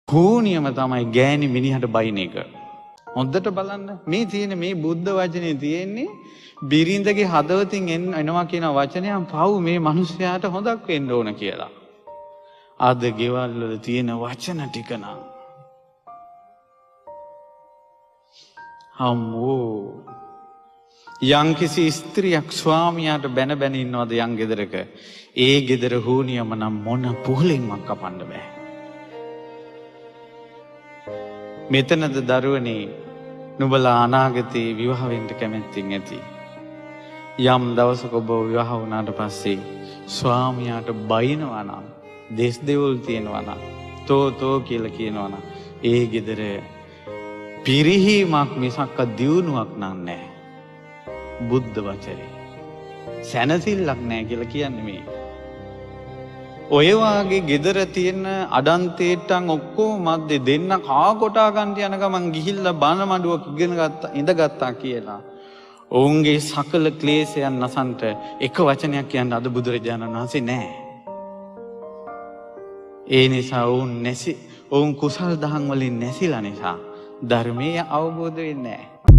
හෝනියම තමයි ගෑණි මිනිහට බයින එක. හොඳට බලන්න මේ තියෙන මේ බුද්ධ වචනේ තියෙන්නේ බිරිඳගේ හදවතින් එනවා කියන වචනයන් පව් මේ මිනිස්යාට හොදක් වෙන්න ඕන කියලා. අද ගෙවල් වල තියෙන වචන ටික නම් අම්මෝ යම්කිසි ස්ත්‍රියක් ස්වාමියාට බැන බැන ඉන්නවද යම් ගෙදරක ඒ ගෙදර හෝනියම නම් මොන පුහුලෙන්වත් කපන්න බෑ. මෙතනද දරුවනේ නුඹලා අනාගතේ විවාහ වෙන්න කැමැත්තෙන් ඇති. යම් දවසක ඔබ විවාහ වුණාට පස්සේ ස්වාමියාට බයිනවා නම් දෙස් දෙවුල් තියෙනවා නම් තෝ කියලා කියනවා නම් ඒ ගෙදර පිරිහීමක් මිසක් දියුණුවක් නැහැ. බුද්ධ වචනේ සැනසෙල්ලක් නැහැ කියලා කියන්නේ මේ. ඔය වාගේ ගෙදර තියෙන අඩන්තේට්ටන් ඔක්කොම මැද්දේ දෙන්න කා කොටා ගන්න යන ගමන් ගිහිල්ලා බන මඩුවක ඉඳගත්තා කියලා. ඔවුන්ගේ සකල ක්ලේශයන් නසන්ට එක වචනයක් කියන්න අද බුදුරජාණන් වහන්සේ නැහැ. ඒ නිසා ඔවුන් කුසල් දහම් වලින් නැසිලා නිසා ධර්මයේ අවබෝධ වෙන්නේ නැහැ.